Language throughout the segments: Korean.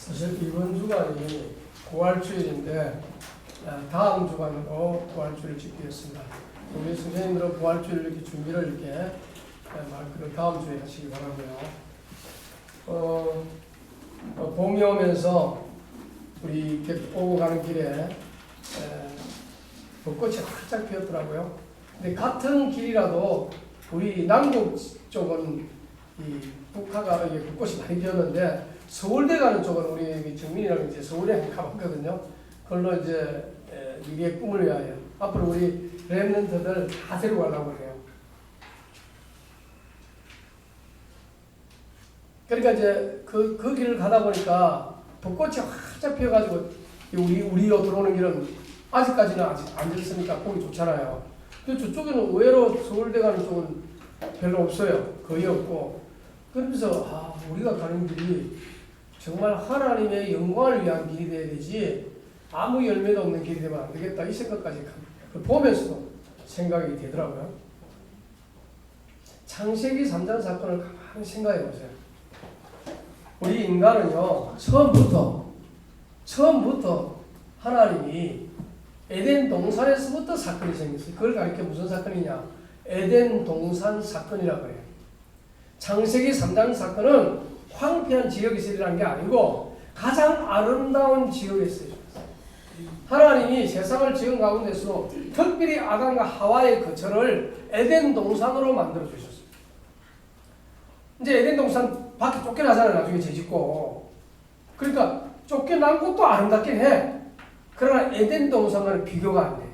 사실 이번 주간이 부활주일인데 다음 주간으로 부활주일을 찍겠습니다. 우리 선생님들은 부활주일 이렇게 준비를 이렇게 말 다음 주에 하시기 바라고요. 봄이 오면서 우리 이렇게 오고 가는 길에 벚꽃이 활짝 피었더라고요. 근데 같은 길이라도 우리 남북 쪽은 이 북한가 이게 벚꽃이 많이 피었는데 서울대 가는 쪽은 우리 정민이랑 이제 서울에 가봤거든요. 그걸로 이제 미래의 꿈을 위하여 앞으로 우리 랩런트들 다 데리고 가려고 그래요. 그러니까 이제 그 길을 가다 보니까 벚꽃이 활짝 피어가지고 우리로 들어오는 길은 아직까지는 아직 안 됐으니까 보기 좋잖아요. 근데 저쪽에는 의외로 서울대 가는 쪽은 별로 없어요. 거의 없고. 그러면서 우리가 가는 길이 정말 하나님의 영광을 위한 길이 돼야 되지 아무 열매도 없는 길이 되면 안 되겠다 이 생각까지 보면서도 생각이 되더라고요. 창세기 3장 사건을 가만히 생각해 보세요. 우리 인간은요 처음부터 하나님이 에덴 동산에서부터 사건이 생겼어요. 그걸 가리켜 무슨 사건이냐? 에덴 동산 사건이라고 해요. 창세기 3장 사건은 황폐한 지역에서 일어난 게 아니고 가장 아름다운 지역에서 일어났어요. 하나님이 세상을 지은 가운데서 특별히 아담과 하와의 거처를 에덴 동산으로 만들어 주셨어요. 이제 에덴 동산 밖에 쫓겨나잖아요. 나중에 재짓고. 그러니까 쫓겨난 곳도 아름답긴 해. 그러나 에덴 동산과는 비교가 안 돼.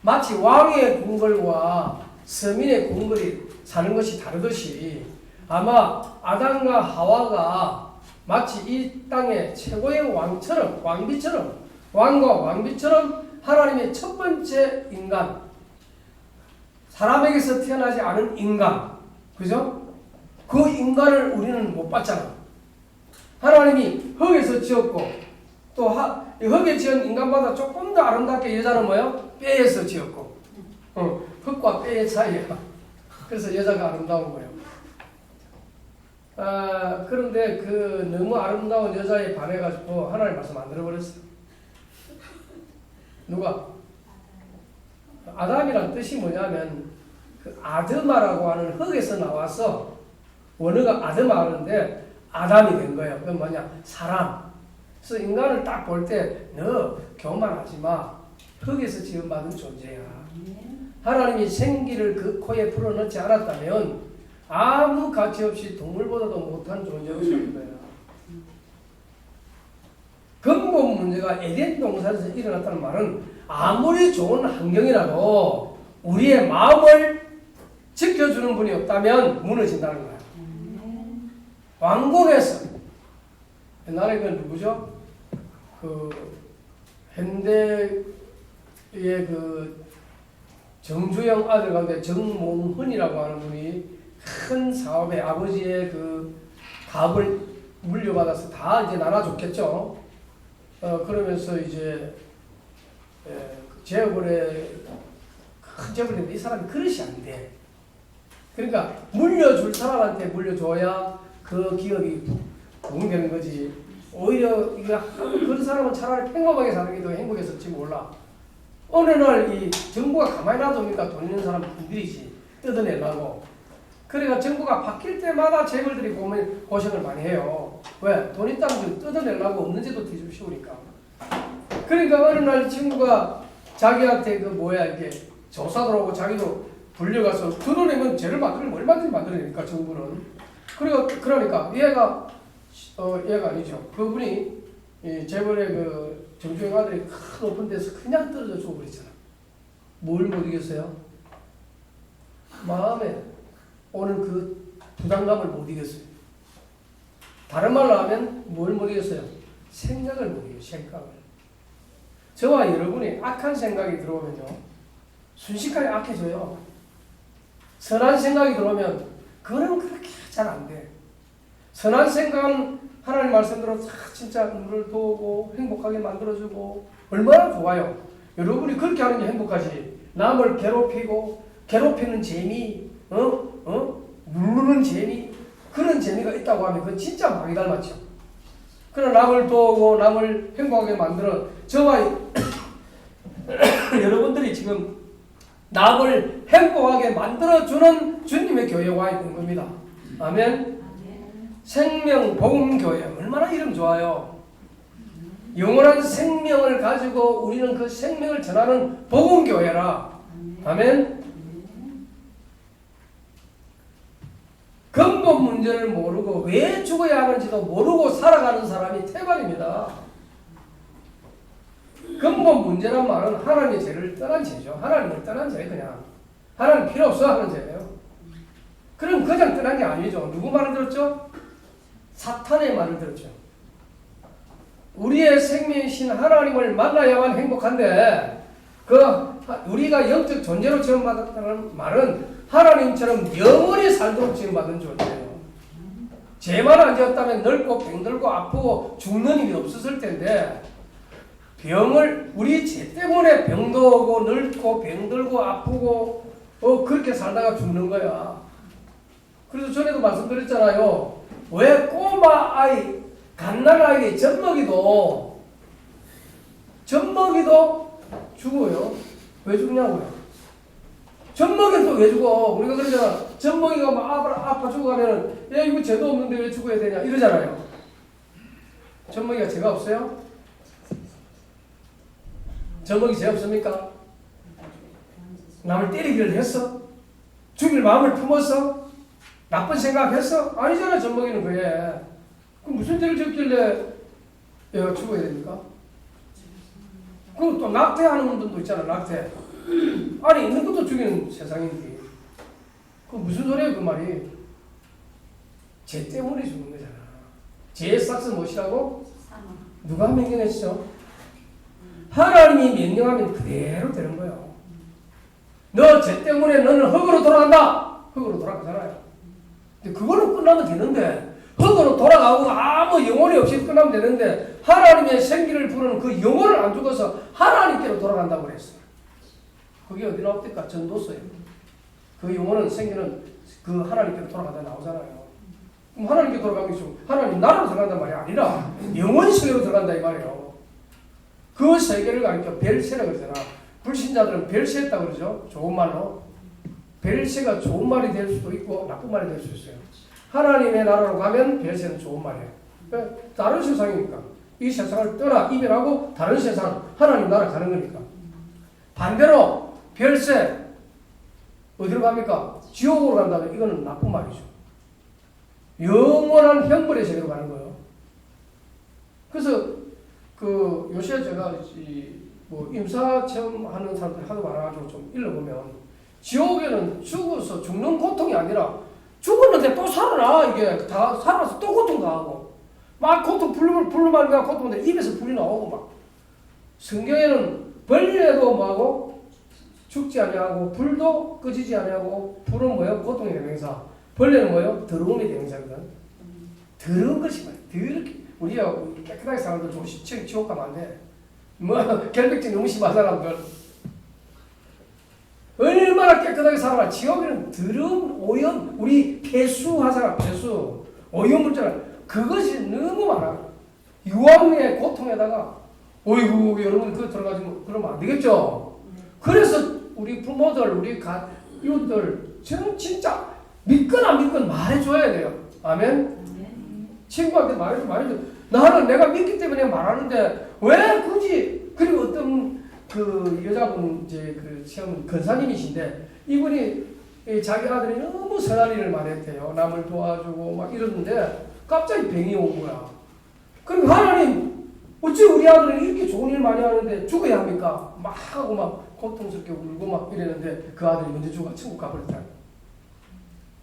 마치 왕의 궁궐과 서민의 궁궐이 사는 것이 다르듯이 아마 아담과 하와가 마치 이 땅의 최고의 왕처럼 왕과 왕비처럼 하나님의 첫 번째 인간, 사람에게서 태어나지 않은 인간, 그죠? 그 인간을 우리는 못 봤잖아. 하나님이 흙에서 지었고 또 흙에 지은 인간보다 조금 더 아름답게 여자는 뭐예요? 뼈에서 지었고 흙과 뼈의 차이야. 그래서 여자가 아름다운 거예요. 그런데 그 너무 아름다운 여자에 반해가지고 하나님 말씀 안 들어버렸어요. 누가? 아담이란 뜻이 뭐냐면 그 아드마라고 하는 흙에서 나와서 원어가 아드마인데 아담이 된 거예요. 그건 뭐냐? 사람. 그래서 인간을 딱 볼 때 너 교만하지 마. 흙에서 지음받은 존재야. 하나님이 생기를 그 코에 풀어넣지 않았다면 아무 가치 없이 동물보다도 못한 존재로 살 거야. 근본 문제가 에덴 동산에서 일어났다는 말은 아무리 좋은 환경이라도 우리의 마음을 지켜주는 분이 없다면 무너진다는 거야. 왕궁에서 옛날에 그 누구죠? 그 현대의 그 정주영 아들 가운데 정몽훈이라고 하는 분이 큰 사업에 아버지의 그 갑을 물려받아서 다 이제 나눠줬겠죠. 그러면서 이제 재벌의 큰 재벌인데 이 사람이 그릇이 안 돼. 그러니까 물려줄 사람한테 물려줘야 그 기업이 부흥되는 거지. 오히려 그런 사람은 차라리 평범하게 사는 게 더 행복했을지 몰라. 어느 날 이 정부가 가만히 놔두니까 돈 있는 사람 분들이지 뜯어내려고. 그러니까 정부가 바뀔 때마다 재벌들이 고생을 많이 해요. 왜? 돈 있다면 뜯어내려고 없는 제도 뒤집어 씌우니까. 그러니까 어느 날 친구가 자기한테 이게 조사 들어오고 자기도 불려가서 뜯어내면 죄를 만들면 얼마든지 만들어내니까 정부는. 그러니까 얘가 아니죠. 그분이 이 재벌의 그 정주행 아들이 큰 높은 데서 그냥 떨어져 죽어버리잖아. 뭘 못 이겼어요? 마음에 오는 그 부담감을 못 이겼어요. 다른 말로 하면 뭘 못 이겼어요? 생각을 못 이겨요. 생각을. 저와 여러분이 악한 생각이 들어오면요 순식간에 악해져요. 선한 생각이 들어오면 그거는 그렇게 잘 안 돼. 선한 생각은 하나님 말씀대로 진짜 우리를 도우고 행복하게 만들어주고 얼마나 좋아요. 여러분이 그렇게 하는 게 행복하지. 남을 괴롭히는 재미, 누르는 재미, 그런 재미가 있다고 하면 그건 진짜 마귀 닮았죠. 그러나 남을 도우고 남을 행복하게 만들어 저와 여러분들이 지금 남을 행복하게 만들어주는 주님의 교회와 있는 겁니다. 아멘. 생명 복음 교회 얼마나 이름 좋아요. 영원한 생명을 가지고 우리는 그 생명을 전하는 복음 교회라. 아멘. 근본 문제를 모르고 왜 죽어야 하는지도 모르고 살아가는 사람이 태반입니다. 근본 문제란 말은 하나님의 죄를 떠난 죄죠. 하나님을 떠난 죄 그냥. 하나님 필요 없어 하는 죄예요. 그럼 그냥 떠난 게 아니죠. 누구 말을 들었죠? 사탄의 말을 들었죠. 우리의 생명이신 하나님을 만나야만 행복한데 우리가 영적 존재로 지원받았다는 말은 하나님처럼 영원히 살도록 지원받은 존재예요. 죄만 안 지었다면 늙고 병들고 아프고 죽는 일이 없었을 텐데 우리 죄 때문에 병도 오고 늙고 병들고 아프고 그렇게 살다가 죽는 거야. 그래서 전에도 말씀드렸잖아요. 왜 꼬마 아이, 갓난아이의 젖먹이도 죽어요. 왜 죽냐고요. 젖먹이는 또 왜 죽어? 우리가 그러잖아. 젖먹이가 막 아파 죽어가면 야 이거 죄도 없는데 왜 죽어야 되냐 이러잖아요. 젖먹이가 죄가 없어요? 젖먹이 죄 없습니까? 남을 때리기를 했어? 죽일 마음을 품었어? 나쁜 생각했어? 아니잖아. 젖먹이는 그래. 그럼 무슨 죄를 졌길래 얘가 죽어야 됩니까? 그럼 또 낙태하는 분들도 있잖아. 낙태. 아니 있는 것도 죽이는 세상인데 그 무슨 소리예요 그 말이. 죄 때문에 죽는 거잖아. 죄의 싹은 무엇이라고? 누가 명령했죠? 하나님이 명령하면 그대로 되는 거예요. 너 죄 때문에 너는 흙으로 돌아간다. 흙으로 돌아가잖아요. 근데 그걸로 끝나면 되는데 흙으로 돌아가고 아무 영혼이 없이 끝나면 되는데 하나님의 생기를 부르는 그 영혼을 안 죽어서 하나님께로 돌아간다고 그랬어요. 그게 어디 나옵니까? 전도서예요. 그 영혼은 생기는 그 하나님께로 돌아가다 나오잖아요. 그럼 하나님께 돌아가기 좀 하나님 나라로 들어간단 말이 아니라 영혼 세계로 들어간다 이 말이에요. 그 세계를 가리켜 벨세라고 그러잖아. 불신자들은 벨세했다고 그러죠. 좋은 말로. 벨세가 좋은 말이 될 수도 있고 나쁜 말이 될 수 있어요. 하나님의 나라로 가면 벨세는 좋은 말이에요. 그러니까 다른 세상이니까. 이 세상을 떠나 이별하고 다른 세상 하나님 나라 가는 거니까. 반대로 벨세 어디로 갑니까? 지옥으로 간다면 이거는 나쁜 말이죠. 영원한 형벌의 세계로 가는 거예요. 그래서 요새 제가 임사 체험하는 사람들 하도 많아가지고 좀 읽어보면 지옥에는 죽어서 죽는 고통이 아니라 죽었는데 또 살아나. 이게 다 살아서 또 고통당하고 막 고통 불르만가 고통인데 입에서 불이 나오고 막. 성경에는 벌레도 뭐하고 죽지 아니하고 불도 꺼지지 아니하고 불은 뭐예요? 고통의 대명사. 벌레는 뭐예요? 더러움의 대명사거든. 더러운 것이 말이야. 더럽게 우리가 깨끗하게 사람들 좀 지옥 가면 안 돼. 결백증 너무 심한 사람들 얼마나 깨끗하게 살아라. 지옥에는 더러운 오염, 우리 폐수하잖아. 폐수 오염물질 그것이 너무 많아. 유황의 고통에다가 어이구 여러분 그거 들어가지고 그러면 안 되겠죠. 그래서 우리 부모들 우리 이웃들 저는 진짜 믿건 안 믿건 말해줘야 돼요. 아멘. 친구한테 말해줘. 나는 내가 믿기 때문에 말하는데 왜 굳이. 그리고 어떤 그 여자분 이제 그 시험 권사님이신데 이분이 자기 아들이 너무 선한 일을 많이 했대요. 남을 도와주고 막 이러는데 갑자기 병이 온 거야. 그럼 하나님 어찌 우리 아들은 이렇게 좋은 일 많이 하는데 죽어야 합니까? 막 하고 막 고통스럽게 울고 막 이랬는데 그 아들이 먼저 죽어 천국 가버렸다.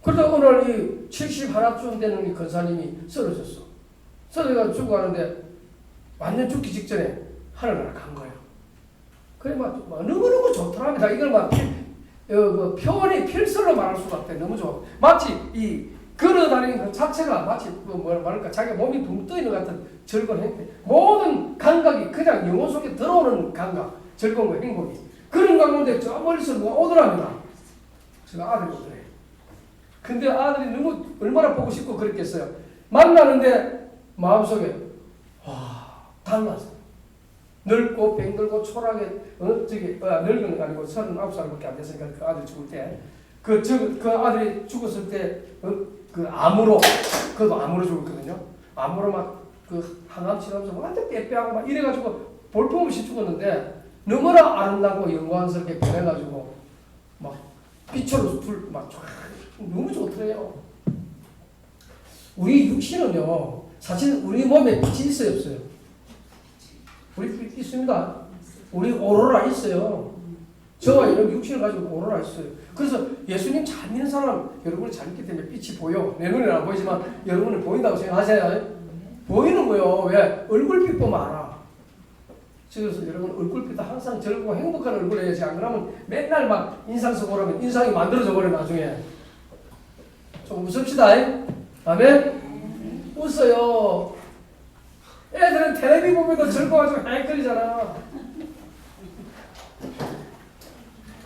그러다 오늘 이 71쯤 되는 이 권사님이 쓰러졌어. 쓰러져서 죽어가는데 완전 죽기 직전에 하늘나라 간 거예요. 그래 막 너무너무 좋더랍니다. 이걸 막 표현이 필설로 말할 수가 없대. 너무 좋아. 마치 이 걸어다니는 그 자체가 마치 뭐랄까 자기 몸이 붕 떠 있는 것 같은 즐거운 행태. 모든 감각이 그냥 영혼 속에 들어오는 감각, 즐거움과 행복이. 그런 가운데 저 멀리서 누가 오더랍니다. 제가 아들이 오더래. 근데 아들이 너무 얼마나 보고 싶고 그랬겠어요. 만나는데 마음속에 와, 달라져. 늙고 병들고 초라하게 늙은 거 아니고 39살밖에 안 됐으니까 그 아들 죽을 때 그 아들이 죽었을 때 그 암으로 그도 암으로 죽었거든요. 암으로 막 그 항암 치료하면서 완전 빼빼하고 막 이래가지고 볼품없이 죽었는데 너무나 아름답고 영광스럽게 변해가지고 막 빛으로 막 너무 좋더래요. 우리 육신은요, 사실 우리 몸에 빛이 있어요, 없어요? 우리 빛 있습니다. 우리 오로라 있어요. 저와 이런 육신을 가지고 오로라 있어요. 그래서 예수님 잘 믿는 사람, 여러분이 잘 믿기 때문에 빛이 보여. 내 눈에는 안 보이지만 여러분은 보인다고 생각하세요. 보이는 거요. 왜? 얼굴빛 보면 알아. 그래서 여러분 얼굴빛도 항상 즐겁고 행복한 얼굴 해야지. 안 그러면 맨날 막 인상 쓰고 그러면 인상이 만들어져 버려 나중에. 좀 웃읍시다. 아멘? 웃어요. 애들은 텔레비 보면도 즐거워가지고 헷갈리잖아.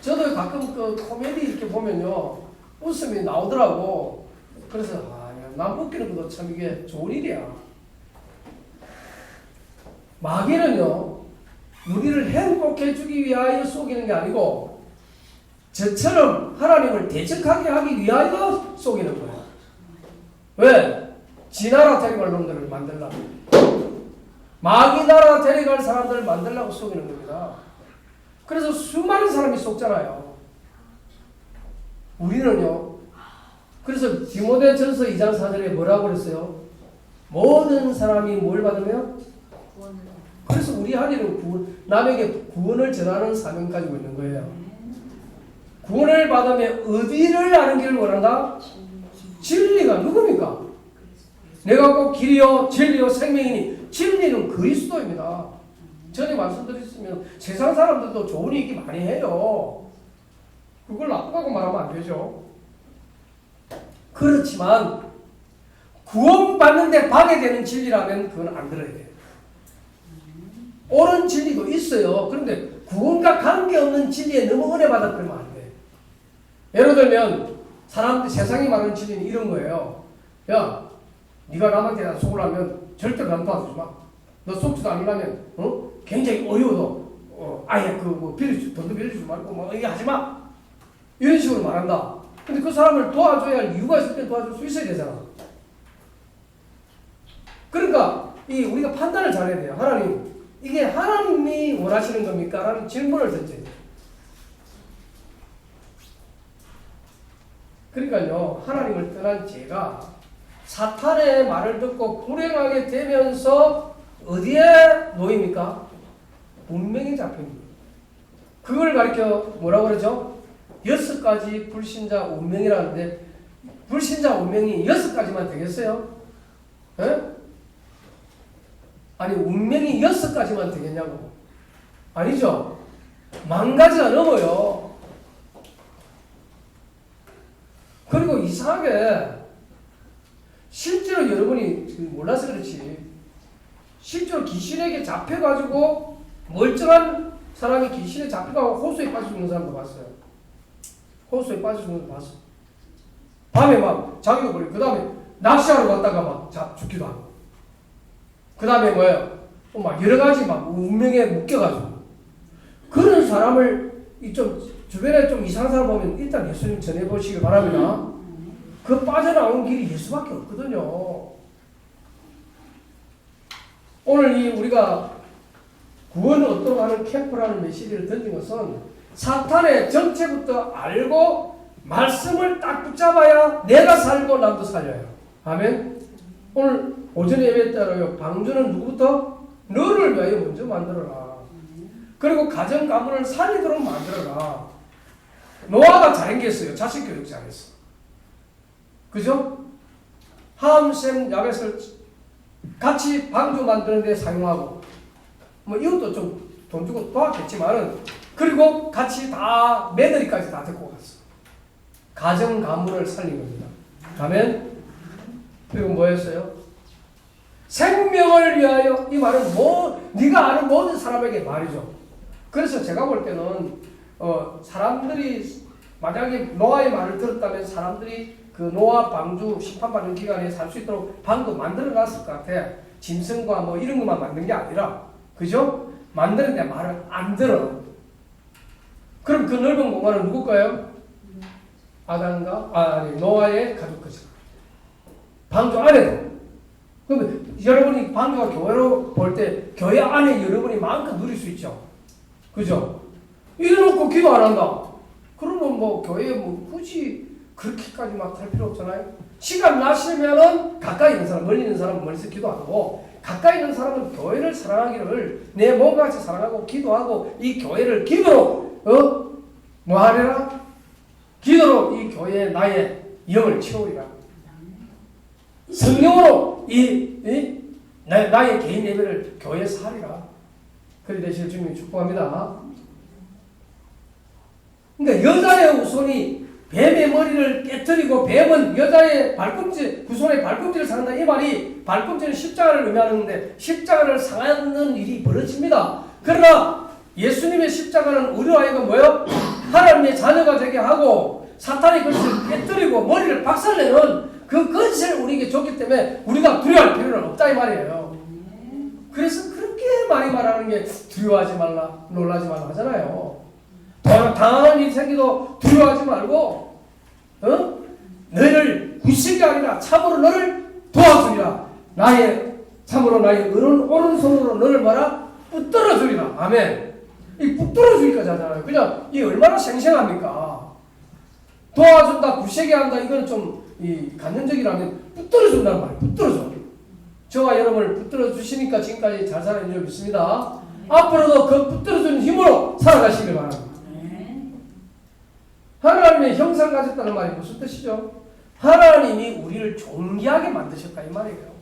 저도 가끔 그 코미디 이렇게 보면요, 웃음이 나오더라고. 그래서 남 웃기는 것도 참 이게 좋은 일이야. 마귀는요, 우리를 행복해주기 위하여 속이는 게 아니고 저처럼 하나님을 대적하게 하기 위하여 속이는 거야. 왜? 지 나라 데려갈 놈들을 만들려고. 마귀 나라 데려갈 사람들을 만들려고 속이는 겁니다. 그래서 수많은 사람이 속잖아요. 우리는요, 그래서 디모데전서 2장 4절에 뭐라고 그랬어요? 모든 사람이 뭘 받으면? 그래서 우리 한일은 남에게 구원을 전하는 사명 가지고 있는 거예요. 구원을 받으면 어디를 아는 길을 원한다? 진리가 누굽니까? 내가 꼭 길이요 진리요 생명이니 진리는 그리스도입니다. 전에 말씀드렸으면 세상 사람들도 좋은 얘기 많이 해요. 그걸 나쁘다고 말하면 안 되죠. 그렇지만 구원받는데 방해되는 진리라면 그건 안 들어야 돼요. 옳은 진리도 있어요. 그런데 구원과 관계없는 진리에 너무 은혜 받아 그러면 안 돼. 예를 들면 사람들 세상이 말하는 진리는 이런 거예요. 야, 네가 남한테 속으려면 절대 남 도와주지 마. 너 속지도 않으려면 굉장히 어려워도 아예 돈도 빌려주지 말고 뭐 이게 하지 마. 이런 식으로 말한다. 근데 그 사람을 도와줘야 할 이유가 있을 때 도와줄 수 있어야 되잖아. 그러니까 우리가 판단을 잘해야 돼요. 하나님, 이게 하나님이 원하시는 겁니까? 라는 질문을 던져야 돼요. 그러니까요, 하나님을 떠난 죄가 사탄의 말을 듣고 불행하게 되면서 어디에 놓입니까? 운명에 잡힙니다. 그걸 가리켜 뭐라고 그러죠? 6가지 불신자 운명이라는데, 불신자 운명이 6가지만 되겠어요? 에? 아니, 운명이 6가지만 되겠냐고. 아니죠. 10,000가지가 넘어요. 그리고 이상하게 실제로 여러분이 몰라서 그렇지, 실제로 귀신에게 잡혀가지고 멀쩡한 사람이 귀신에 잡혀가고 호수에 빠져 죽는 사람도 봤어요. 호수에 빠져 죽는 사람도 봤어. 밤에 막 자기도 버리고 그 다음에 낚시하러 갔다가 막 죽기도 하고, 그 다음에 뭐예요? 막 여러 가지 막 운명에 묶여가지고. 그런 사람을 주변에 좀 이상한 사람 보면 일단 예수님 전해보시기 바랍니다. 그 빠져나온 길이 예수밖에 없거든요. 오늘 우리가 구원을 얻도록 하는 캠프라는 메시지를 던진 것은 사탄의 정체부터 알고 말씀을 딱 붙잡아야 내가 살고 남도 살려요. 아멘. 오늘 오전 예배 때로요, 방주는 누구부터? 너를 위하여 먼저 만들어라. 그리고 가정 가문을 살리도록 만들어라. 노아가 잘생겼어요. 자식 교육 잘했어. 그죠? 함셈 야벳을 같이 방주 만드는 데 사용하고, 뭐 이것도 좀 돈 주고 도왔겠지만은, 그리고 같이 다 며느리까지 다 데리고 갔어. 가정 가문을 살린 겁니다. 아멘. 그리고 뭐였어요? 생명을 위하여. 이 말은 네가 아는 모든 사람에게 말이죠. 그래서 제가 볼 때는 사람들이 만약에 노아의 말을 들었다면 사람들이 그 노아 방주 심판받는 기간에 살 수 있도록 방도 만들어 놨을 것 같아. 짐승과 뭐 이런 것만 만든 게 아니라, 그죠? 만드는데 말을 안 들어. 그럼 그 넓은 공간은 누구 거예요? 아담과 아니 노아의 가족 거죠. 방주 안에도. 그러면 여러분이 방주가 교회로 볼 때 교회 안에 여러분이 마음껏 누릴 수 있죠. 그죠? 이래놓고 기도 안 한다. 그러면 뭐 교회에 뭐 굳이 그렇게까지 막 할 필요 없잖아요. 시간 나시면은 가까이 있는 사람, 멀리 있는 사람은 멀리서 기도 안 하고, 가까이 있는 사람은 교회를 사랑하기를 내 몸과 같이 사랑하고 기도하고 이 교회를 기도로 뭐 하려나? 기도로 이 교회에 나의 영을 채우리라. 성령으로 나의 개인 예배를 교회에서 하리라. 그리 되실 주님 축복합니다. 그러니까 여자의 후손이 뱀의 머리를 깨뜨리고 뱀은 여자의 발꿈치, 후손의 발꿈치를 상한다. 이 말이 발꿈치는 십자가를 의미하는데 십자가를 상하는 일이 벌어집니다. 그러나 예수님의 십자가는 우리로 하여금 뭐요? 하나님의 자녀가 되게 하고 사탄의 것을 깨뜨리고 머리를 박살내는 그 것을 우리에게 줬기 때문에 우리가 두려워할 필요는 없다 이 말이에요. 그래서 그렇게 많이 말하는 게 두려워하지 말라, 놀라지 말라 하잖아요. 당하는 일이 생기도 두려워하지 말고, 너희를 구실이 아니라 참으로 너를 도와주리라. 참으로 나의 오른손으로 너를 뭐라? 붙들어 주리라. 아멘. 이 붙들어 주기까지 하잖아요. 그냥 이 얼마나 생생합니까? 도와준다, 구세게 한다, 이건 좀 간접적이라면 붙들어 준다는 말이에요. 붙들어 줘. 저와 여러분을 붙들어 주시니까 지금까지 잘 살아있는 줄 믿습니다. 앞으로도 그 붙들어 주는 힘으로 살아가시길 바랍니다. 하나님의 형상을 가졌다는 말이 무슨 뜻이죠? 하나님이 우리를 존귀하게 만드셨다 이 말이에요.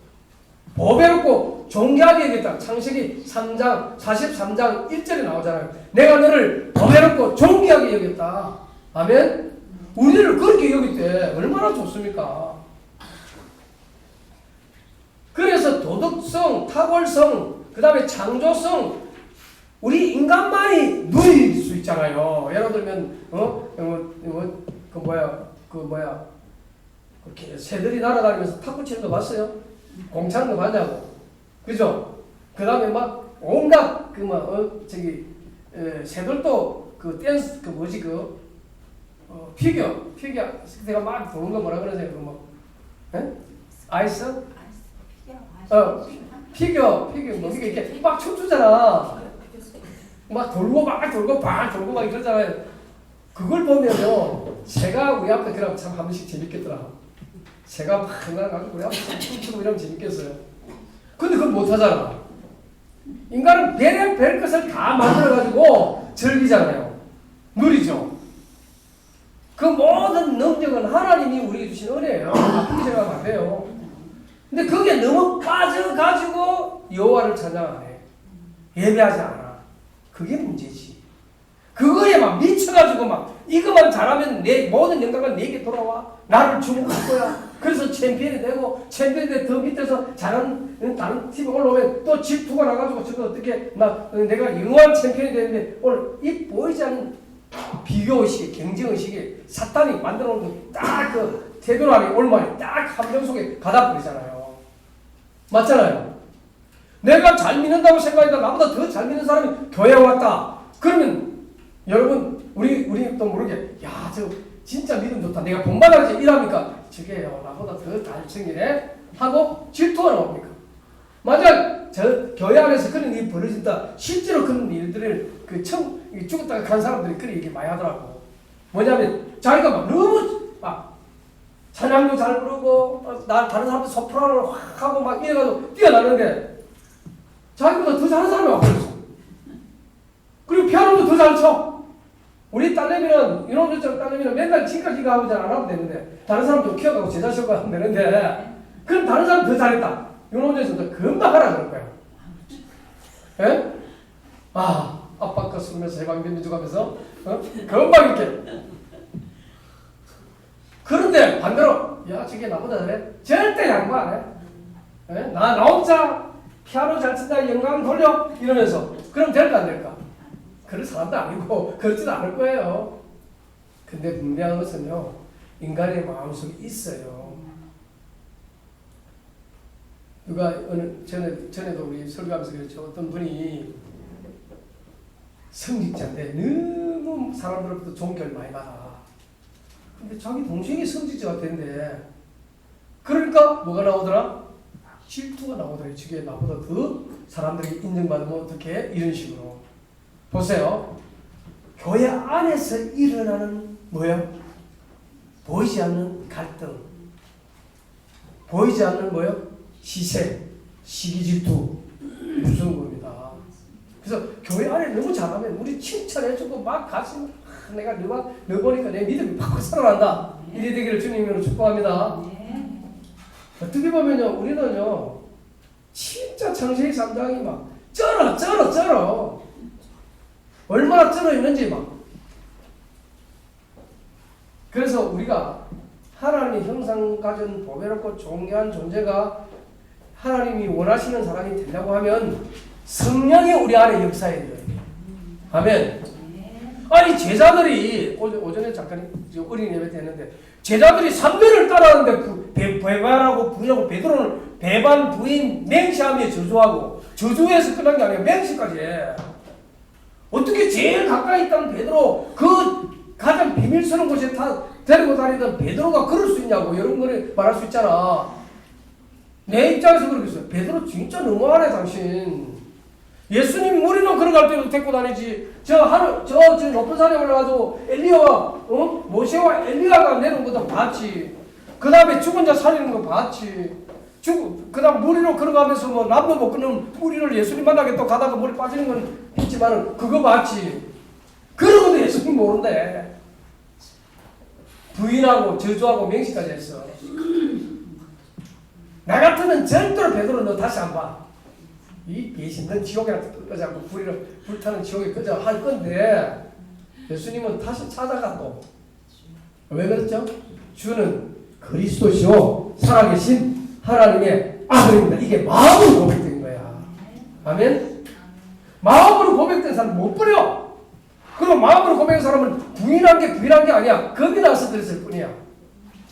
보배롭고 존귀하게 여겼다. 창세기 3장 43장 1절에 나오잖아요. 내가 너를 보배롭고 존귀하게 여겼다. 아멘? 우리를 그렇게 여길 때 얼마나 좋습니까? 그래서 도덕성, 탁월성, 그 다음에 창조성, 우리 인간만이 누릴 수 있잖아요. 예를 들면 새들이 날아다니면서 탁구 치는 거 봤어요? 공 차는 거 봤냐고. 그죠? 그 다음에 막 온갖 새들도 그 댄스 피겨 내가 막 도는 거 뭐라 그러세요? 아이스? 피겨 뭐 이렇게 막 춤추잖아. 막 돌고 막 이러잖아요. 그걸 보면요, 새가 우리 앞에 그러면 참 한 번씩 재밌겠더라. 새가 막 날아가지고 우리 앞에 춤추고 이러면 재밌겠어요. 근데 그걸 못하잖아. 인간은 별 것을 다 만들어가지고 즐기잖아요. 누리죠. 그 모든 능력은 하나님이 우리에게 주신 은혜예요. 나쁘게 생각하면 안 돼요. 근데 그게 너무 빠져가지고 여호와를 찬양 안 해. 예배하지 않아. 그게 문제지. 그거에 막 미쳐가지고 막 이것만 잘하면 내 모든 영광은 내게 돌아와. 나를 주목할 거야. 그래서 챔피언이 되고 챔피언이 돼 더 밑에서 잘하는 다른 팀에 올라오면 또 질투가 나가지고 저거 어떻게 내가 영원한 챔피언이 되는데 오늘 이 보이지 않는 비교의식에 경쟁의식에 사탄이 만들어 놓은 딱 그 태도 안에 올만에 딱 함정 속에 가다 버리잖아요. 맞잖아요. 내가 잘 믿는다고 생각하니까 나보다 더 잘 믿는 사람이 교회에 왔다. 그러면 여러분 우리 또 모르게 저 진짜 믿음 좋다. 내가 본받아야지 이러니까 저게 나보다 더 잘 챙기네 하고 질투가 나옵니까? 만약 저 교회 안에서 그런 일이 벌어진다. 실제로 그런 일들을 죽었다가 간 사람들이 그런 얘기 많이 하더라고. 뭐냐면 자기가 막 너무 막 찬양도 잘 부르고 다른 사람들 소프라노를 확 하고 막 이래가지고 뛰어나는데 자기보다 더 잘하는 사람이 와버렸어. 그리고 피아노도 더 잘 쳐. 우리 딸내미는 이놈들처럼 딸내미는 맨날 지금까지 하고 잘 안 하면 되는데 다른 사람도 키워가고 제자 시험을 하면 되는데 그럼 다른 사람 더 잘했다. 이놈들에서 금방 하라 그럴 거야. 예? 아빠 거 쓰면서 해방된 민족하면서 금방 이렇게. 그런데 반대로 저게 나보다 잘해? 절대 양보 안 해. 예? 나 혼자 피아노 잘 친다 영광 돌려 이러면서 그럼 될까 안 될까? 그럴 사람도 아니고 그렇지도 않을 거예요. 근데 분명한 것은요, 인간의 마음속에 있어요. 누가 전에도 우리 설교하면서 그랬죠. 어떤 분이 성직자인데 너무 사람들로부터 존경을 많이 받아. 근데 자기 동생이 성직자가 된대. 그러니까 뭐가 나오더라? 질투가 나오더라. 저게 나보다 더 사람들이 인정받으면 어떻게? 이런 식으로. 보세요. 교회 안에서 일어나는 뭐야? 보이지 않는 갈등. 보이지 않는 뭐요? 시세, 시기 질투, 무서운 겁니다. 그래서 교회 안에 너무 잘하면 우리 칭찬해주고 막 가슴 내가 너 보니까 내 믿음이 바꿔 살아난다. 이래 되기를 주님으로 축복합니다. 어떻게 보면요, 우리는요, 진짜 창세기 3장이 막 쩔어. 얼마나 쩔어 있는지 막. 그래서 우리가 하나님의 형상 가진 보배롭고 존귀한 존재가 하나님이 원하시는 사람이 되려고 하면 성령이 우리 안에 역사해야 돼요. 아멘. 아니 제자들이 오전에 잠깐 어린이 예배 때 했는데 제자들이 3년을 따라하는데 배반하고 부인하고 베드로는 배반, 부인, 맹시하며 저주하고 저주에서 끝난 게 아니라 맹시까지 해. 어떻게 제일 가까이 있던 베드로 그 가장 비밀스러운 곳에 다 데리고 다니던 베드로가 그럴 수 있냐고 이런 거를 말할 수 있잖아. 내 입장에서 그러겠어요. 베드로 진짜 너무하네 당신. 예수님 무리로 걸어갈 때도 데리고 다니지. 저 높은 산에 올라가도 엘리야와 모세와 엘리야가 내려온 것도 봤지. 그 다음에 죽은 자 살리는 거 봤지. 그 다음 무리로 걸어가면서 뭐 남도 못 끊는 무리를 예수님 만나게 가다가 물에 빠지는 건 있지만은 그거 봤지. 그러고도 예수님 모른대. 부인하고 저주하고 맹시까지 했어. 나 같으면 절대로 베드로 너 다시 안 봐. 이 배신, 넌 지옥에 끄자고 불타는 지옥에 끄자 할 건데 예수님은 다시 찾아가 또. 왜 그랬죠? 주는 그리스도시요 살아계신 하나님의 아들입니다. 이게 마음으로 고백된 거야. 아멘? 마음으로 고백된 사람 못 버려. 그리고 마음으로 고백한 사람은 부인한 게 아니야. 겁이 나서 그랬을 뿐이야.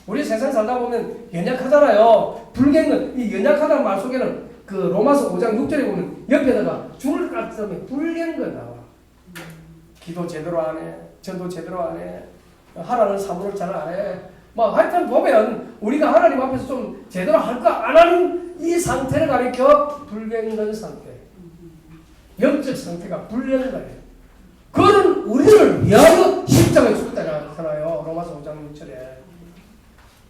우리 세상 살다 보면 연약하잖아요. 불갱은 이 연약하다는 말 속에는 그 로마서 5장 6절에 보면 옆에다가 죽을 것 같으면 불갱건 나와. 기도 제대로 안 해. 전도 제대로 안 해. 하라는 사물을 잘 안 해. 뭐 하여튼 보면 우리가 하나님 앞에서 좀 제대로 할 거 안 하는 이 상태를 가리켜 불갱건 상태. 영적 상태가 불갱건이에요. 그는 우리를 위하여 십자가에 죽었다고 하잖아요. 로마서 5장 6절에.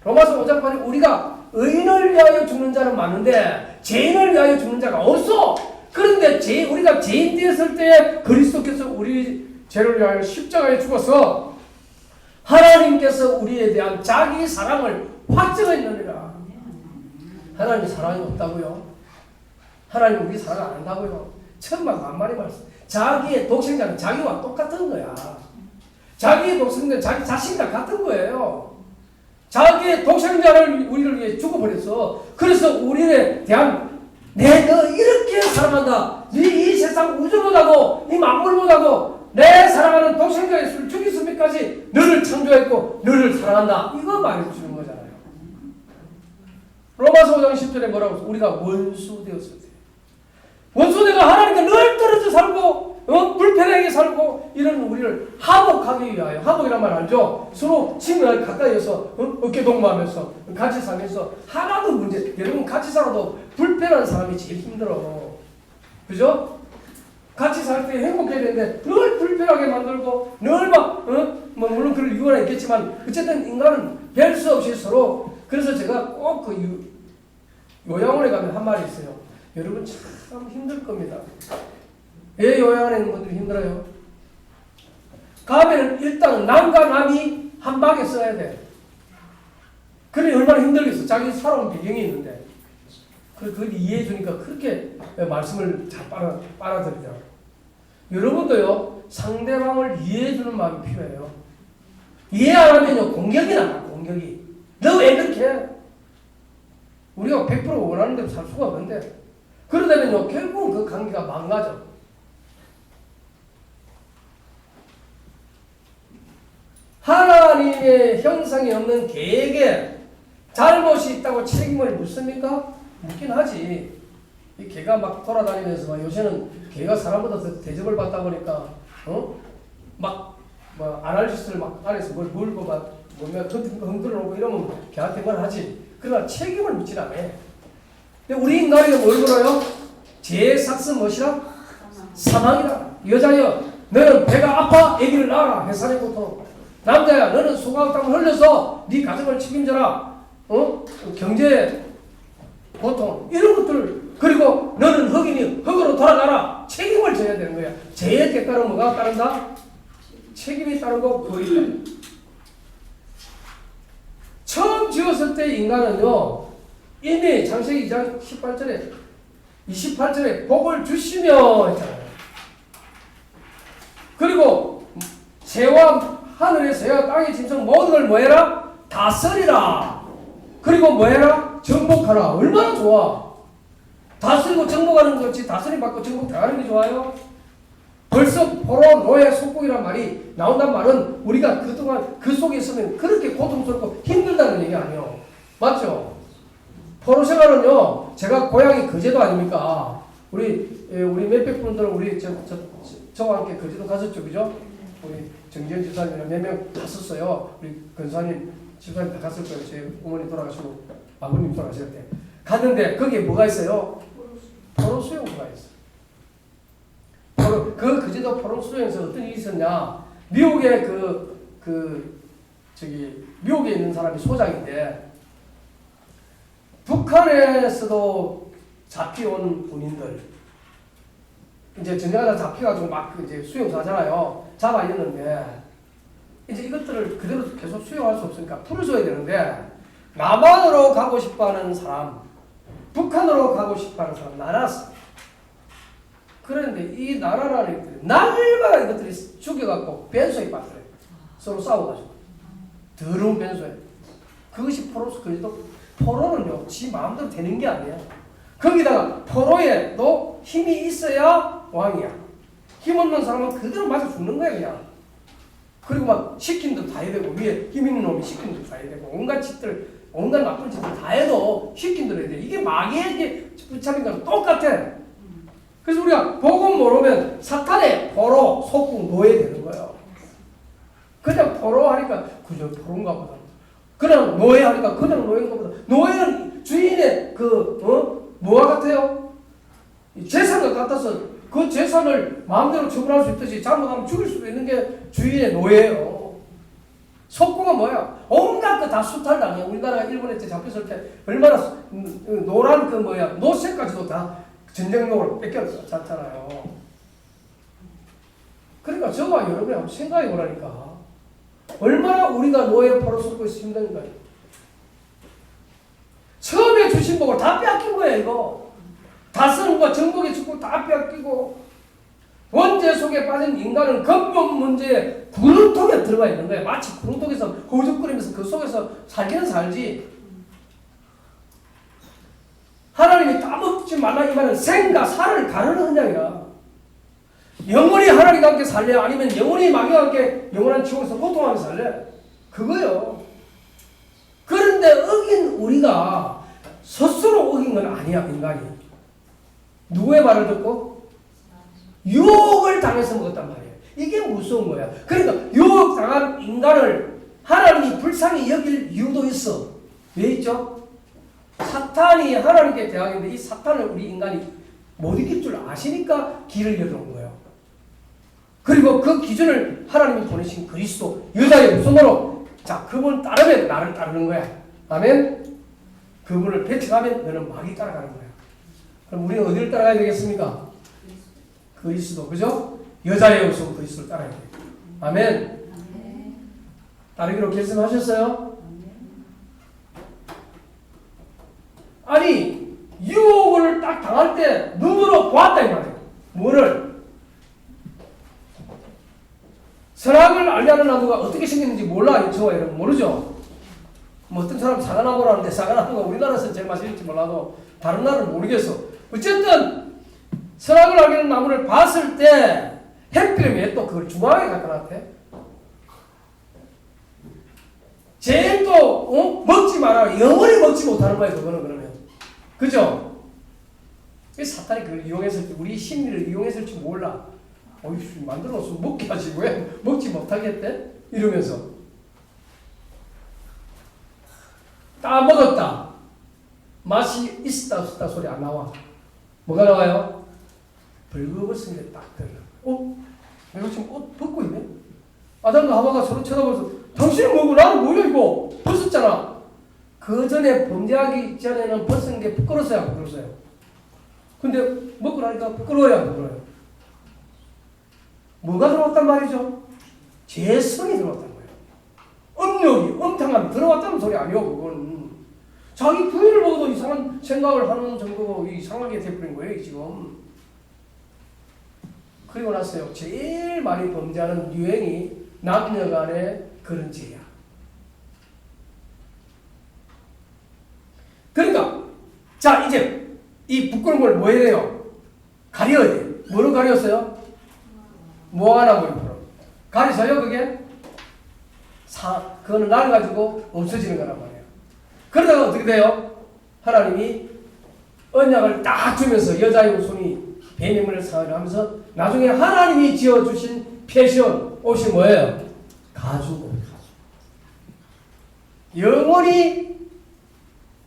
로마서 5장 8에 우리가 의인을 위하여 죽는 자는 많은데 죄인을 위하여 죽는 자가 없어. 그런데 우리가 죄인 되었을 때 그리스도께서 우리 죄를 위하여 십자가에 죽어서 하나님께서 우리에 대한 자기 사랑을 확증했느니라. 하나님 사랑이 없다고요? 하나님 우리 사랑 안 한다고요? 천만 만마리 말씀. 자기의 독생자는 자기와 똑같은 거야. 자기의 독생자는 자기 자신과 같은 거예요. 자기의 독생자를 우리를 위해 죽어버렸어. 그래서 우리에 대한 너 이렇게 사랑한다. 이 세상 우주보다도 이 만물보다도 내 사랑하는 독생자 예수를 죽이시기까지 너를 창조했고 너를 사랑한다. 이거 말해주는 거잖아요. 로마서 5장 10절에 뭐라고 했어? 우리가 원수 되었을 때. 원수대가 하나님과 늘 떨어져 살고 불편하게 살고 이런 우리를 화목하기 위하여. 화목이란 말 알죠? 서로 친구를 가까이에서 어깨 동무하면서 같이 살면서 하나도 문제. 여러분 같이 살아도 불편한 사람이 제일 힘들어. 그죠? 같이 살 때 행복해야 되는데 늘 불편하게 만들고 늘 막 뭐 물론 그럴 이유가 있겠지만 어쨌든 인간은 별 수 없이 서로. 그래서 제가 꼭 그 요양원에 가면 한 말이 있어요. 여러분 참 힘들 겁니다. 왜 요양원에 있는 분들이 힘들어요? 가면은 일단 남과 남이 한 방에 써야 돼. 그래 얼마나 힘들겠어. 자기 살아온 배경이 있는데. 그걸 이해해 주니까 그렇게 말씀을 잘 빨아들이더라고요. 여러분도요 상대방을 이해해 주는 마음이 필요해요. 이해 안 하면요 공격이 나와. 공격이. 너 왜 그렇게 해? 우리가 100% 원하는 대로 살 수가 없는데 그러다면요 결국은 그 관계가 망가져. 하나님의 형상이 없는 개에게 잘못이 있다고 책임을 묻습니까? 묻긴 하지. 이 개가 막 돌아다니면서 막 요새는 개가 사람보다 더 대접을 받다 보니까 막 뭐 안 할 짓을 막 안에서 뭘 물고 막 뭐면 흔들어 놓고 이러면 개한테 뭘 하지. 그러나 책임을 묻진 않아. 근데 우리 인간이 뭘 물어요? 죄의 삭스 무엇이라? 사망이다. 여자여 너는 배가 아파 아기를 낳아라. 해산의 고통. 남자야 너는 수고땀을 흘려서 네 가정을 책임져라. 경제 고통 이런 것들. 그리고 너는 흑이니 흑으로 돌아가라. 책임을 져야 되는 거야. 죄의 대가로 뭐가 따른다? 책임이 따르고 벌이 따른다. 처음 지었을 때 인간은요 이미 창세기 2장 28절에 복을 주시며 했잖아요. 그리고 새와 하늘의 새와 땅의 짐승 모든 걸 뭐해라? 다스리라. 그리고 뭐해라? 정복하라. 얼마나 좋아. 다스리고 정복하는 거지 다스림 받고 정복 당하는 게 좋아요? 벌써 포로, 노예, 속국이란 말이 나온단 말은 우리가 그동안 그 속에 있으면 그렇게 고통스럽고 힘들다는 얘기 아니에요. 맞죠? 포로 생활은요, 제가 고향이 거제도 아닙니까? 우리 몇백 분들 우리 저와 함께 거제도 갔었죠, 그죠? 우리 정지현 집사님이랑 몇 명 갔었어요. 우리 근사님 집사님 다 갔을 거예요. 제 어머니 돌아가시고 아버님 돌아가실 때 갔는데 거기에 뭐가 있어요? 포로 수용소가 있어요. 그 거제도 포로 수용소에서 어떤 일이 있었냐? 미국에 미국에 있는 사람이 소장인데 북한에서도 잡혀온 군인들 이제 전쟁하다 잡혀가지고 막 이제 수용소 하잖아요. 잡아 있는데 이제 이것들을 그대로 계속 수용할 수 없으니까 풀어줘야 되는데 남한으로 가고 싶어하는 사람, 북한으로 가고 싶어하는 사람 나눴어. 그런데 이 나라라는 것들이 날마다 이것들이 죽여갖고 변소에 빠져요. 서로 싸워가지고 더러운 변소에. 그것이 포로서 그래도 포로는요 지 마음대로 되는 게 아니야. 거기다가 포로에도 힘이 있어야 왕이야. 힘없는 사람은 그대로 맞아 죽는 거야 그냥. 그리고 막 시킨 대로 다 해야 되고 위에 힘 있는 놈이 시킨 대로 다 해야 되고 온갖 짓들 온갖 나쁜 짓들 다 해도 시킨 대로 해야 돼. 이게 마귀에게 붙잡힌 거랑 똑같아. 그래서 우리가 복음 모르면 사탄의 포로, 속국, 노예 되는 거예요. 그냥 포로 하니까 그저 포로인가 보다. 그냥 노예 하니까 그냥 노예인가 보다. 노예는 주인의 뭐와 같아요? 재산과 같아서 그 재산을 마음대로 처분할 수 있듯이 잘못하면 죽일 수도 있는 게 주인의 노예예요. 속국은 뭐야? 온갖 거 다 수탈당해. 우리나라가 일본에 잡혔을 때 얼마나 노란 노새까지도 다 전쟁용으로 뺏겼잖아요. 그러니까 저와 여러분이 한번 생각해 보라니까. 얼마나 우리가 노예 포로 속고 있어 힘든가요? 처음에 주신 복을 다 빼앗긴 거야 이거. 다스림과 정복의 축복 다 빼앗기고 원죄 속에 빠진 인간은 근본 문제에 구름통에 들어가 있는 거야. 마치 구름통에서 허우적거리면서 그 속에서 살기는 살지. 하나님이 까먹지 말라 이 말은 생과 사를 가르는 헌장이라. 영원히 하나님과 함께 살래? 아니면 영원히 마귀와 함께 영원한 지옥에서 고통하면서 살래? 그거요. 그런데 어긴 우리가 스스로 어긴 건 아니야 인간이. 누구의 말을 듣고? 유혹을 당해서 먹었단 말이에요. 이게 무서운 거야. 그러니까 유혹 당한 인간을 하나님이 불쌍히 여길 이유도 있어. 왜 있죠? 사탄이 하나님께 대항했는데 이 사탄을 우리 인간이 못 이길 줄 아시니까 길을 열어놓은 거예요. 그리고 그 기준을 하나님이 보내신 그리스도 여자의 후손으로 자 그분 따르면 나를 따르는 거야. 아멘. 그분을 배척하면 너는 마귀 따라가는 거야. 그럼 우리는 어디를 따라가야 되겠습니까? 그리스도. 그죠? 여자의 후손 그리스도를 따라야 돼. 아멘. 따르기로 결심하셨어요? 아니 유혹을 딱 당할 때 눈으로 보았다 이 말이에요. 뭐를? 선악을 알려는 나무가 어떻게 생겼는지 몰라. 저와 여러분 모르죠? 뭐 어떤 사람 사과나무라는데 사과나무가 우리나라에서 제일 맛있을지 몰라도 다른 나라는 모르겠어. 어쨌든 선악을 알려는 나무를 봤을 때 햇빛이 왜 또 그걸 중앙에 갖다 놨대? 제일 또 먹지 마라. 영원히 먹지 못하는 거야 그거는 그러면. 그죠? 왜 사탄이 그걸 이용했을지, 우리 심리를 이용했을지 몰라. 어이씨, 만들어서 먹게 하지, 왜 먹지 못하겠대? 이러면서. 딱 먹었다. 맛이 있다 없다 소리 안 나와. 뭐가 나와요? 벌거벗은 게 딱 들어. 내가 지금 옷 벗고 있네? 아담과 하와가 서로 쳐다보면서 당신은 뭐고 나는 뭐야 이거? 벗었잖아. 그 전에 범죄하기 전에는 벗은 게 부끄러워서요, 안 부끄러워서요? 근데 먹고 나니까 부끄러워요, 안 부끄러워요? 뭐가 들어왔단 말이죠? 죄성이 들어왔단 거예요. 음욕이, 음탕함이 들어왔다는 소리 아니요, 그건. 자기 부인을 보고도 이상한 생각을 하는 정도로 이상하게 돼버린 거예요, 지금. 그리고 나서요, 제일 많이 범죄하는 유행이 남녀 간의 그런 죄야. 그러니까, 자, 이제 이 부끄러운 걸 뭐 해야 돼요? 가려야 돼. 뭐로 가렸어요? 뭐 하나 모임으로. 가려서요, 그게? 그거는 날아가지고 없어지는 거란 말이에요. 그러다가 어떻게 돼요? 하나님이 언약을 딱 주면서 여자의 손이 뱀의 문을 사하려 하면서 나중에 하나님이 지어주신 패션, 옷이 뭐예요? 가죽. 영원히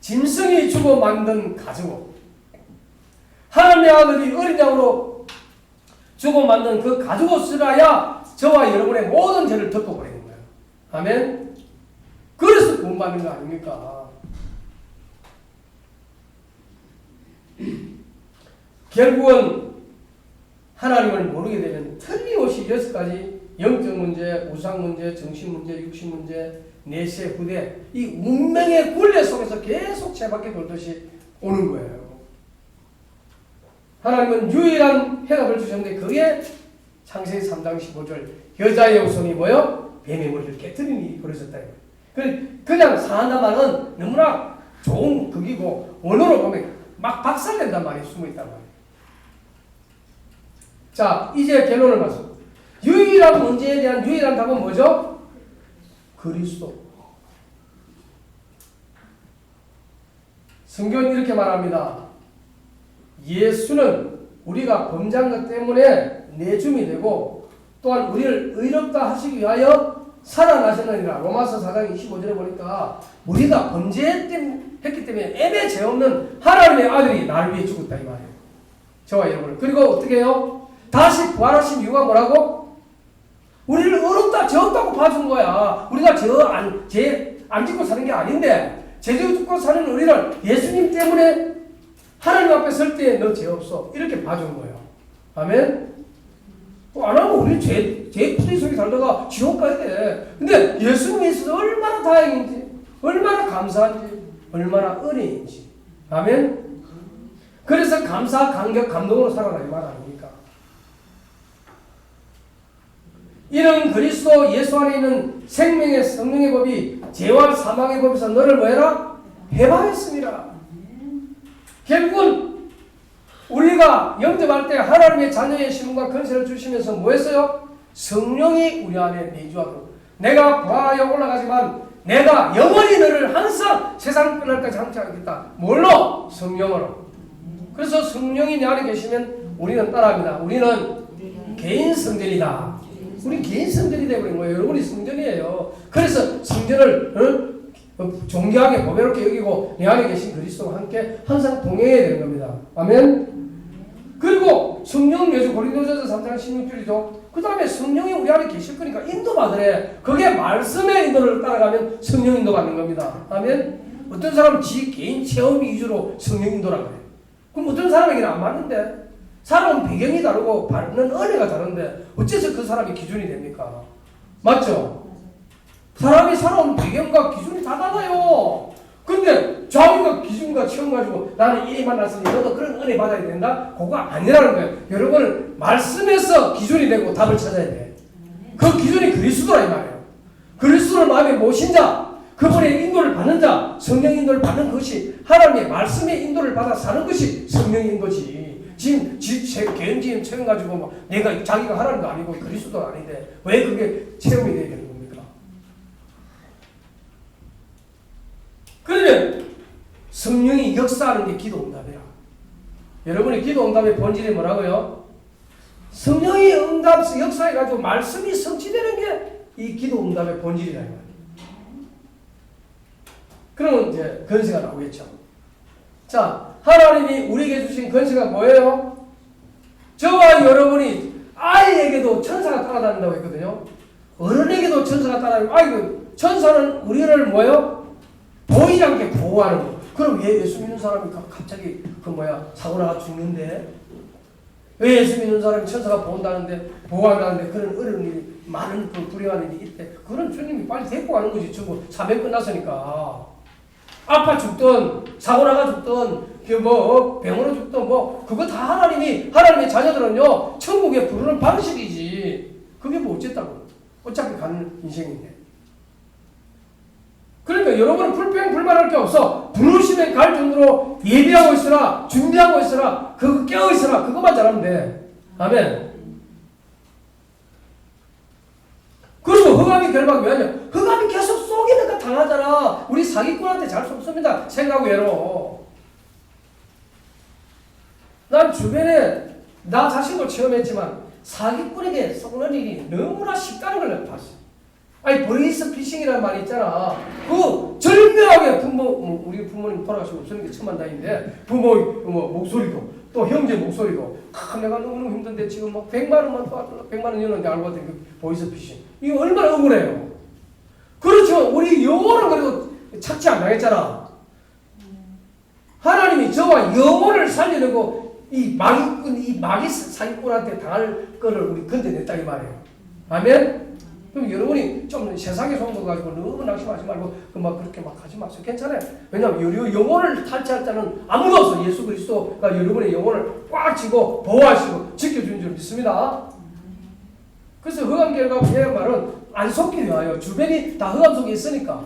짐승이 주고 만든 가죽. 하나님의 아들이 어린 양으로 주고 만든 그 가죽 옷을 하야 저와 여러분의 모든 죄를 덮어버리는 거예요. 아멘? 그래서 구원받는 거 아닙니까? 결국은 하나님을 모르게 되면 틀림없이 6가지 영적 문제, 우상 문제, 정신 문제, 육신 문제, 내세, 후대 이 운명의 굴레 속에서 계속 채바퀴 돌듯이 오는 거예요. 하나님은 유일한 해답을 주셨는데 그게 창세기 3장 15절 여자의 후손이 뭐요? 뱀의 머리를 깨뜨린 일이 벌어졌다. 그냥 사한단 말은 너무나 좋은 극이고 원어로 보면 막 박살낸단 말이 숨어있단 말이에요. 자, 이제 결론을 봐서 유일한 문제에 대한 유일한 답은 뭐죠? 그리스도. 성경은 이렇게 말합니다. 예수는 우리가 범죄한 것 때문에 내줌이 되고 또한 우리를 의롭다 하시기 위하여 살아나셨느니라. 로마서 4장 25절에 보니까 우리가 범죄했기 때문에 애매 죄 없는 하나님의 아들이 나를 위해 죽었다 이 말이에요. 저와 여러분. 그리고 어떻게 해요? 다시 부활하신 이유가 뭐라고? 우리를 의롭다 죄 없다고 봐준 거야. 우리가 죄 안 짓고 사는 게 아닌데 죄 짓고 사는 우리를 예수님 때문에 하나님 앞에 설 때 너 죄 없어 이렇게 봐준 거예요. 아멘? 안 하면 우리 죄 뿌리 속에 살다가 지옥 가야 돼. 근데 예수님이 있어서 얼마나 다행인지, 얼마나 감사한지, 얼마나 은혜인지. 아멘? 그래서 감사, 감격, 감동으로 살아라 이 말 아닙니까? 이는 그리스도 예수 안에 있는 생명의 성령의 법이 죄와 사망의 법에서 너를 뭐해라? 해방했습니다. 결국은 우리가 영접할 때 하나님의 자녀의 신분과 권세를 주시면서 뭐 했어요? 성령이 우리 안에 내주하도록. 내가 부하여 올라가지만 내가 영원히 너를 항상 세상 끝날까지 함께 하겠다. 뭘로? 성령으로. 그래서 성령이 내 안에 계시면 우리는 따라합니다. 우리는 개인 성전이다. 우리 개인 성전이 되어버린 거예요. 여러분이 성전이에요. 그래서 성전을 존귀하게 보배롭게 여기고 내 안에 계신 그리스도와 함께 항상 동행해야 되는 겁니다. 아멘? 그리고 성령은 요즘 고린도전서 3장 16절이죠. 그 다음에 성령이 우리 안에 계실 거니까 인도받으래. 그게 말씀의 인도를 따라가면 성령 인도받는 겁니다. 아멘? 어떤 사람은 지 개인 체험 위주로 성령 인도라고 해요. 그럼 어떤 사람에게는 안 맞는데? 사람은 배경이 다르고 받는 은혜가 다른데 어째서 그 사람이 기준이 됩니까? 맞죠? 사람이 살아온 배경과 기준이 다 달라요. 근데 자기가 기준과 체험 가지고 나는 이 만났으니 너도 그런 은혜 받아야 된다? 그거 아니라는 거예요. 여러분은 말씀에서 기준이 되고 답을 찾아야 돼. 그 기준이 그리스도라 이 말이에요. 그리스도를 마음에 모신 자, 그분의 인도를 받는 자, 성령 인도를 받는 것이 하나님의 말씀의 인도를 받아 사는 것이 성령인 거지. 지금 개인적인 체험 가지고 막 내가 자기가 하나님도 아니고 그리스도도 아닌데 왜 그게 체험이 되야 되는 겁니까? 그러면 성령이 역사하는 게 기도응답이라. 여러분이 기도응답의 본질이 뭐라고요? 성령이 역사해가지고 말씀이 성취되는 게 이 기도응답의 본질이라. 그러면 이제 건세가 나오겠죠. 자, 하나님이 우리에게 주신 건세가 뭐예요? 저와 여러분이 아이에게도 천사가 따라다닌다고 했거든요. 어른에게도 천사가 따라다니고, 아이고, 천사는 우리를 뭐예요? 보이지 않게 보호하는 거. 그럼 왜 예수 믿는 사람이 갑자기 사고 나가 죽는데? 왜 예수 믿는 사람이 천사가 보호한다는데 그런 어려운 일이, 많은 불행한 일이 있대. 그런 주님이 빨리 데리고 가는 거지. 전부 사명 끝났으니까. 아파 죽든, 사고 나가 죽든, 병으로 죽든, 그거 다 하나님의 자녀들은요, 천국에 부르는 방식이지. 그게 뭐 어쨌다고. 어차피 가는 인생인데. 그러니까 여러분은 불평불만할 게 없어. 부르시면 갈 정도로 예비하고 있으라, 준비하고 있으라, 그거 깨어 있으라, 그것만 잘하면 돼. 아멘. 그리고 흑암이 결박이 왜 하냐? 흑암이 계속 속이니까 당하잖아. 우리 사기꾼한테 잘 속습니다. 생각 외로. 난 주변에 나 자신도 체험했지만 사기꾼에게 속는 일이 너무나 쉽다는 걸 봤어. 아니, 보이스 피싱이라는 말이 있잖아. 그 절묘하게 우리 부모님 돌아가시고 없으는 게 천만 다행인데, 부모의 목소리도, 또 형제 목소리도, 내가 너무너무 힘든데 지금 100만 원만 또 100만 원 이었는데 알고 봤더니 그 보이스 피싱. 이거 얼마나 억울해요. 그렇죠. 우리 영혼은 그래도 착취 안 당했잖아. 하나님이 저와 영혼을 살리려고 이 마귀 사기꾼한테 당할 거를 우리 건져냈다 이 말이에요. 아멘? 그럼 여러분이 좀 세상에 속는 거 가지고 너무 낙심하지 말고 그렇게 하지 마세요. 괜찮아요. 왜냐하면 영혼을 탈취할 자는 아무도 없어. 예수 그리스도가 여러분의 영혼을 꽉 쥐고 보호하시고 지켜주는 줄 믿습니다. 그래서 흑암 결박이라는 말은 안 속기 위하여, 주변이 다 흑암 속에 있으니까,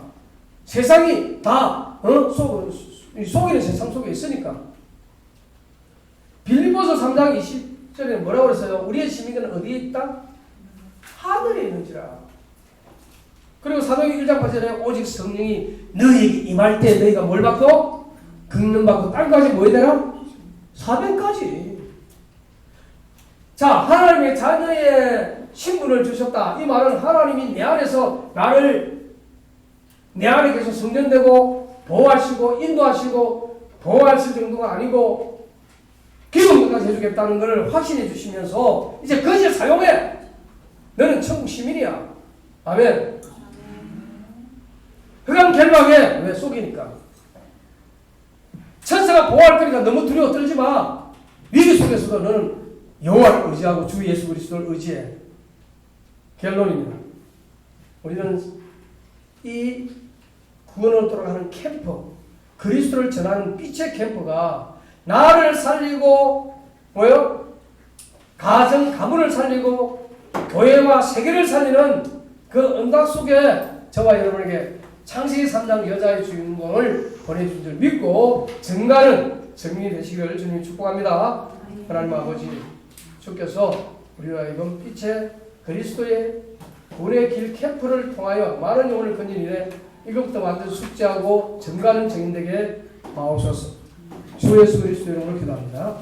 세상이 다 속이는 세상 속에 있으니까. 빌립보서 3장 20절에 뭐라고 그랬어요? 우리의 시민은 어디에 있다? 하늘에 있는지라. 그리고 사도행전 1장 8절에 오직 성령이 너희에게 임할 때 너희가 뭘 받고? 긍휼 받고 땅까지 뭐 해야 되나? 사명까지. 자, 하나님의 자녀의 신분을 주셨다. 이 말은 하나님이 내 안에서 내 안에 계속 성전되고 보호하시고 인도하시고 보호하실 정도가 아니고 기도까지 해주겠다는 것을 확신해 주시면서 이제 그것을 사용해. 너는 천국 시민이야. 아멘. 흑암 결박에 왜 속이니까. 천사가 보호할 거니까 너무 두려워 떨지 마. 위기 속에서도 너는 여호와를 의지하고 주 예수 그리스도를 의지해. 결론입니다. 우리는 이 구원으로 돌아가는 캠프, 그리스도를 전하는 빛의 캠프가 나를 살리고 가문을 살리고 교회와 세계를 살리는 그 응답 속에 저와 여러분에게 창세기 3장 여자의 주인공을 보내준 줄 믿고 증가는 정리되시기를 주님이 축복합니다. 하나님 아버지, 주께서 우리와 이번 빛의 그리스도의 구원의 길 캠프를 통하여 많은 영혼을 건진 일에 이것부터 완전 숙지하고 증가는 증인되게 마옵소서. 주 예수 그리스도 이름으로 기도합니다.